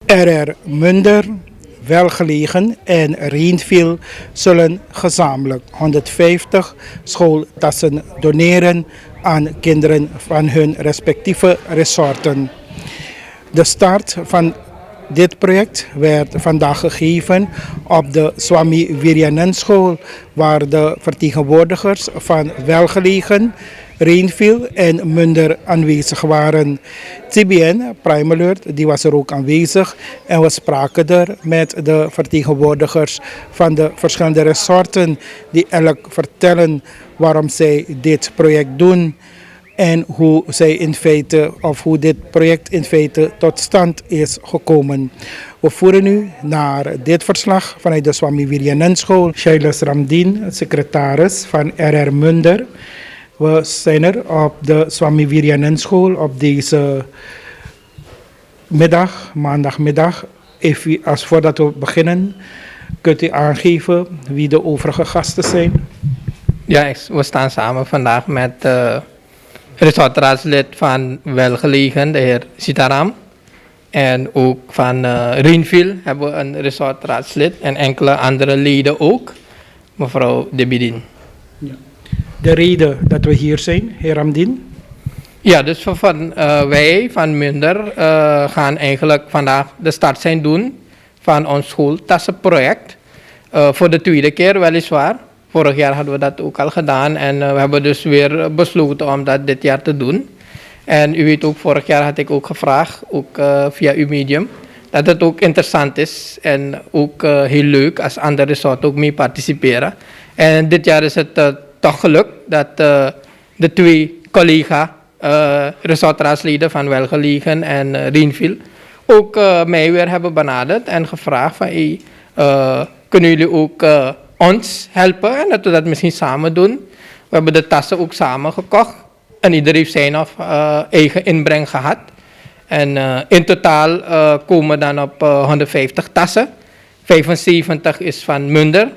RR Munder, Welgelegen en Reenville zullen gezamenlijk 150 schooltassen doneren aan kinderen van hun respectieve resorten. De start van dit project werd vandaag gegeven op de Swami Virayanand waar de vertegenwoordigers van Welgelegen, Reenville en Munder aanwezig waren. TBN, Prime Alert, die was er ook aanwezig en we spraken er met de vertegenwoordigers van de verschillende resorten die elk vertellen waarom zij dit project doen en hoe zij in feite of hoe dit project in feite tot stand is gekomen. We voeren nu naar dit verslag vanuit de Swami Virayanand School. Shailas Ramdien, secretaris van RR Munder. We zijn er op de Swami Virayanand School op deze middag, maandagmiddag. Even als voordat we beginnen, kunt u aangeven wie de overige gasten zijn? Ja, we staan samen vandaag met resortraadslid van Welgelegen, de heer Sitaram. En ook van Reenville hebben we een resortraadslid en enkele andere leden ook, mevrouw De Bidin. Ja. De reden dat we hier zijn, heer Ramdien? Ja, dus wij van Munder gaan eigenlijk vandaag de start zijn doen van ons schooltassenproject. Voor de tweede keer weliswaar. Vorig jaar hadden we dat ook al gedaan en we hebben dus weer besloten om dat dit jaar te doen. En u weet ook, vorig jaar had ik ook gevraagd, ook via uw medium, dat het ook interessant is en ook heel leuk als andere resorts ook mee participeren. En dit jaar is het toch gelukt dat de twee resortraadsleden van Welgelegen en Reenville ook mij weer hebben benaderd en gevraagd van kunnen jullie ook ons helpen en dat we dat misschien samen doen. We hebben de tassen ook samen gekocht en ieder heeft zijn of eigen inbreng gehad. En in totaal komen dan op 150 tassen. 75 is van Munder,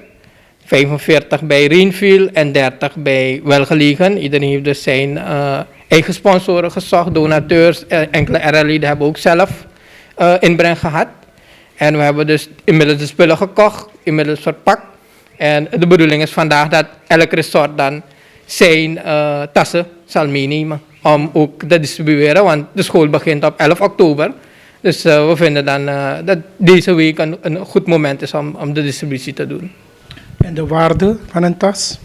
45 bij Reenville en 30 bij Welgelegen. Iedereen heeft dus zijn eigen sponsoren gezocht, donateurs. Enkele RL-leden hebben ook zelf inbreng gehad. En we hebben dus inmiddels de spullen gekocht, inmiddels verpakt. En de bedoeling is vandaag dat elk resort dan zijn tassen zal meenemen om ook te distribueren. Want de school begint op 11 oktober. Dus we vinden dan dat deze week een goed moment is om de distributie te doen. En de waarde van een tas?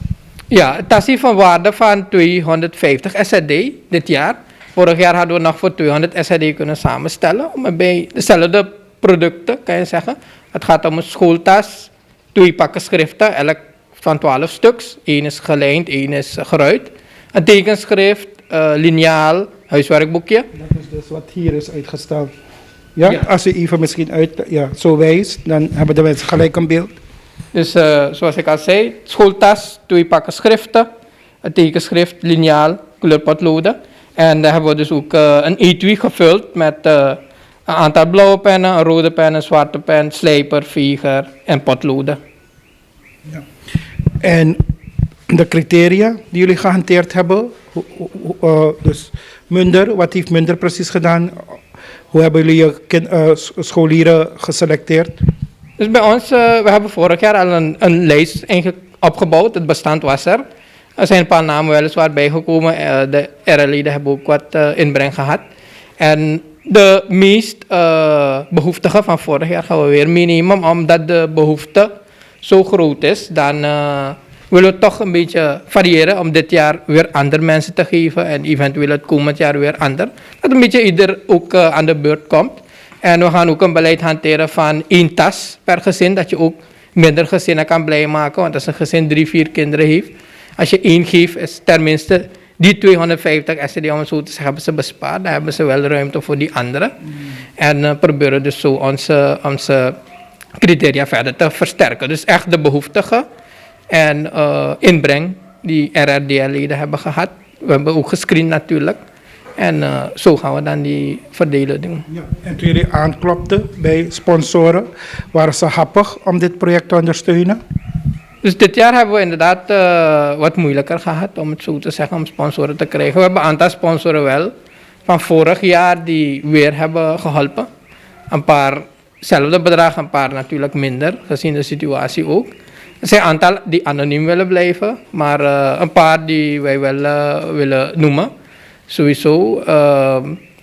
Ja, een tas heeft een waarde van 250 SRD dit jaar. Vorig jaar hadden we nog voor 200 SRD kunnen samenstellen. Maar bij dezelfde producten kan je zeggen. Het gaat om een schooltas, 2 pakken schriften, elk van 12 stuks. 1 is gelijnd, 1 is geruit. Een tekenschrift, liniaal, huiswerkboekje. Dat is dus wat hier is uitgesteld. Ja, ja. Als u even misschien zo wijst, dan hebben de mensen gelijk een beeld. Dus zoals ik al zei, schooltas, 2 pakken schriften, een tekenschrift, liniaal, kleurpotloden. En daar hebben we dus ook een etui gevuld met een aantal blauwe pennen, een rode pen, een zwarte pen, slijper, veger en potloden. Ja. En de criteria die jullie gehanteerd hebben, dus Munder, wat heeft Munder precies gedaan? Hoe hebben jullie je scholieren geselecteerd? Dus bij ons, we hebben vorig jaar al een lijst opgebouwd, het bestand was er. Er zijn een paar namen weliswaar bijgekomen, de RL-leden hebben ook wat inbreng gehad. En de meest behoeftigen van vorig jaar gaan we weer meenemen, omdat de behoefte zo groot is, dan willen we toch een beetje variëren om dit jaar weer andere mensen te geven en eventueel het komend jaar weer ander. Dat een beetje ieder ook aan de beurt komt. En we gaan ook een beleid hanteren van 1 tas per gezin, dat je ook minder gezinnen kan blij maken. Want als een gezin 3, 4 kinderen heeft, als je 1 geeft, is tenminste die 250 SCD, om het zo te zeggen, hebben ze bespaard. Dan hebben ze wel ruimte voor die anderen. En proberen dus zo onze criteria verder te versterken. Dus echt de behoeftigen en inbreng die RRDL-leden hebben gehad. We hebben ook gescreend natuurlijk. En zo gaan we dan die verdelen doen. Ja, en toen jullie aanklopten bij sponsoren, waren ze happig om dit project te ondersteunen? Dus dit jaar hebben we inderdaad wat moeilijker gehad, om het zo te zeggen, om sponsoren te krijgen. We hebben een aantal sponsoren wel van vorig jaar die weer hebben geholpen. Een paar hetzelfde bedrag, een paar natuurlijk minder, gezien de situatie ook. Er zijn een aantal die anoniem willen blijven, maar een paar die wij wel willen noemen. Sowieso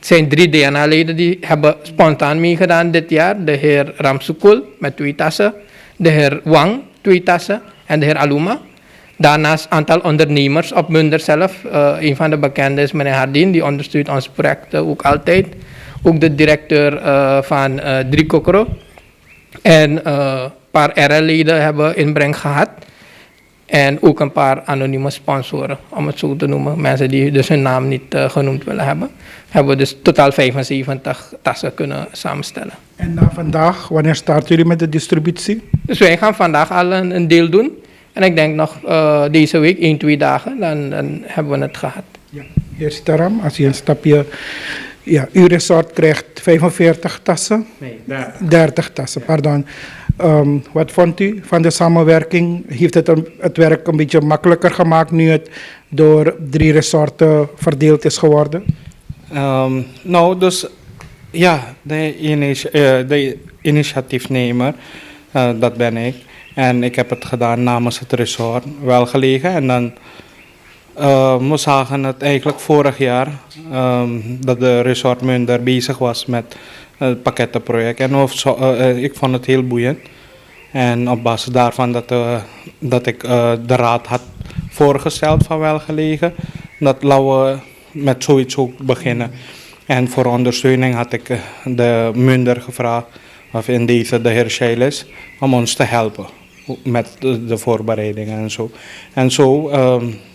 zijn 3 DNA-leden die hebben spontaan meegedaan dit jaar. De heer Ramsukul met 2 tassen, de heer Wang 2 tassen en de heer Aluma. Daarnaast een aantal ondernemers op Munder zelf. Een van de bekenden is meneer Hardin, die ondersteunt ons project ook altijd. Ook de directeur van Driekokkero. En een paar RL-leden hebben inbreng gehad. En ook een paar anonieme sponsoren, om het zo te noemen. Mensen die dus hun naam niet genoemd willen hebben. Hebben we dus totaal 75 tassen kunnen samenstellen. En na vandaag, wanneer starten jullie met de distributie? Dus wij gaan vandaag al een deel doen. En ik denk nog deze week, 1-2 dagen, dan hebben we het gehad. Ja. Heer Sitaram, als je een stapje... Ja, uw resort krijgt 45 tassen. Nee, 30 tassen, pardon. Wat vond u van de samenwerking? Heeft het werk een beetje makkelijker gemaakt nu het door 3 resorten verdeeld is geworden? Nou, dus ja, de initiatiefnemer, dat ben ik. En ik heb het gedaan namens het resort, Welgelegen. En dan, we zagen het eigenlijk vorig jaar, dat de resort Munder bezig was met het pakkettenproject. En ik vond het heel boeiend. En op basis daarvan dat ik de raad had voorgesteld van Welgelegen, dat laten we met zoiets ook beginnen. En voor ondersteuning had ik de Munder gevraagd, of in deze de heer Scheiles, om ons te helpen met de voorbereidingen en zo. En zo,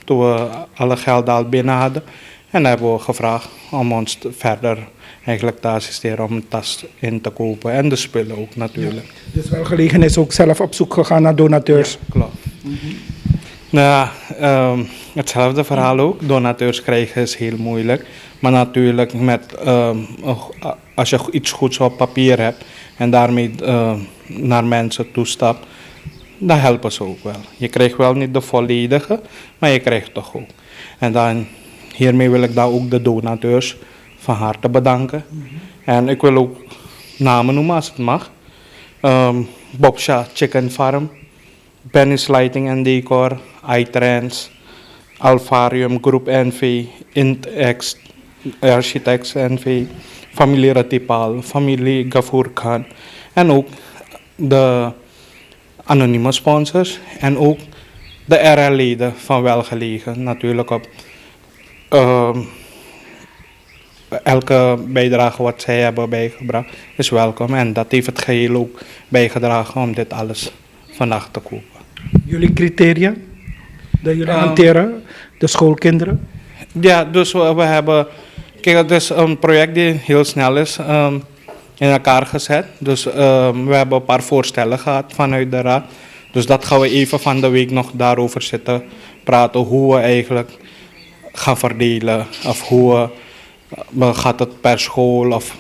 toen we alle geld al binnen hadden, en hebben we gevraagd om ons verder eigenlijk te assisteren om een tas in te kopen en de spullen ook natuurlijk. Ja, dus Welgelegen is ook zelf op zoek gegaan naar donateurs. Ja, klopt. Nou, hetzelfde verhaal ook. Donateurs krijgen is heel moeilijk. Maar natuurlijk, als je iets goeds op papier hebt en daarmee naar mensen toestapt, dan helpen ze ook wel. Je krijgt wel niet de volledige, maar je krijgt toch ook. En dan, hiermee wil ik dan ook de donateurs van harte bedanken. En ik wil ook namen noemen als het mag. Bobsha Chicken Farm, Benny's Lighting and Decor, iTrans, Alvarium Group NV, IntX, Architects NV, familie Ratipal, familie Gafour Khan en ook de anonieme sponsors en ook de RL-leden van Welgelegen. Natuurlijk op elke bijdrage wat zij hebben bijgebracht is welkom en dat heeft het geheel ook bijgedragen om dit alles vandaag te kopen. Jullie criteria dat jullie hanteren, de schoolkinderen? Ja, dus we hebben, kijk, het is een project die heel snel is in elkaar gezet. Dus we hebben een paar voorstellen gehad vanuit de raad. Dus dat gaan we even van de week nog daarover zitten praten, hoe we eigenlijk gaan verdelen of hoe gaat het per school of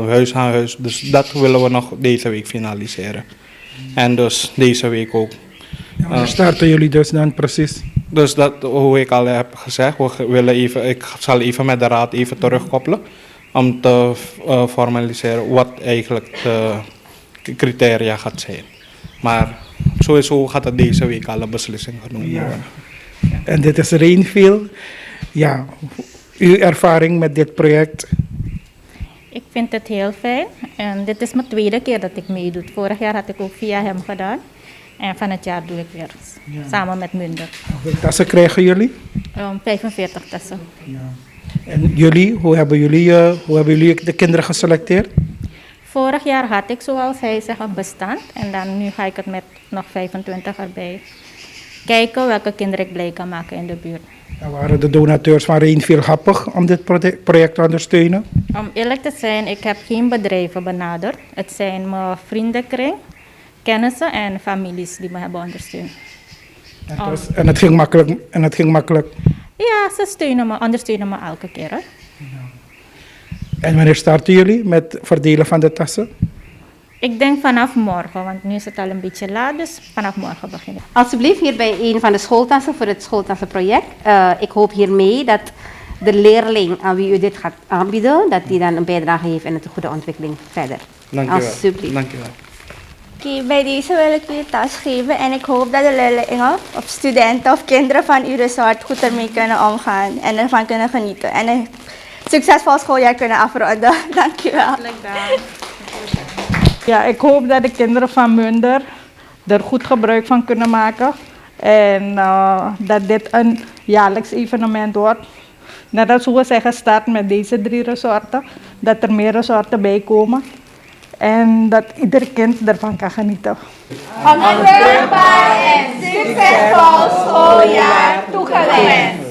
huis aan huis. Dus dat willen we nog deze week finaliseren. En dus deze week ook. Ja, wanneer starten jullie dus dan precies? Dus dat, hoe ik al heb gezegd, ik zal even met de raad even terugkoppelen om te formaliseren wat eigenlijk de criteria gaat zijn. Maar sowieso gaat het deze week alle beslissingen genomen worden. En dit is Rainfield. Ja, uw ervaring met dit project? Ik vind het heel fijn. En dit is mijn 2e keer dat ik meedoe. Vorig jaar had ik ook via hem gedaan. En van het jaar doe ik weer samen met Munder. Hoeveel tassen krijgen jullie? 45 tassen. Ja. En jullie, hoe hebben jullie de kinderen geselecteerd? Vorig jaar had ik, zoals hij zegt, een bestand. En dan nu ga ik het met nog 25 erbij. Kijken welke kinderen ik blij kan maken in de buurt. En waren de donateurs van Rainfield happig om dit project te ondersteunen? Om eerlijk te zijn, ik heb geen bedrijven benaderd. Het zijn mijn vriendenkring, kennissen en families die me hebben ondersteund. En het ging makkelijk? Ja, ze ondersteunen me elke keer. Hè? En wanneer starten jullie met verdelen van de tassen? Ik denk vanaf morgen, want nu is het al een beetje laat, dus vanaf morgen beginnen. Alsjeblieft hier bij een van de schooltassen voor het schooltassenproject. Ik hoop hiermee dat de leerling aan wie u dit gaat aanbieden, dat die dan een bijdrage heeft in de goede ontwikkeling verder. Dankjewel. Alsjeblieft. Dankjewel. Oké, bij deze wil ik u de tas geven en ik hoop dat de leerlingen of studenten of kinderen van uw resort goed ermee kunnen omgaan en ervan kunnen genieten. En een succesvol schooljaar kunnen afronden. Dank u wel. Ja, ik hoop dat de kinderen van Munder er goed gebruik van kunnen maken. En dat dit een jaarlijks evenement wordt. Net als hoe we zeggen, start met deze 3 resorten. Dat er meer resorten bij komen. En dat ieder kind ervan kan genieten. Een vruchtbaar en succesvol schooljaar toegewenst.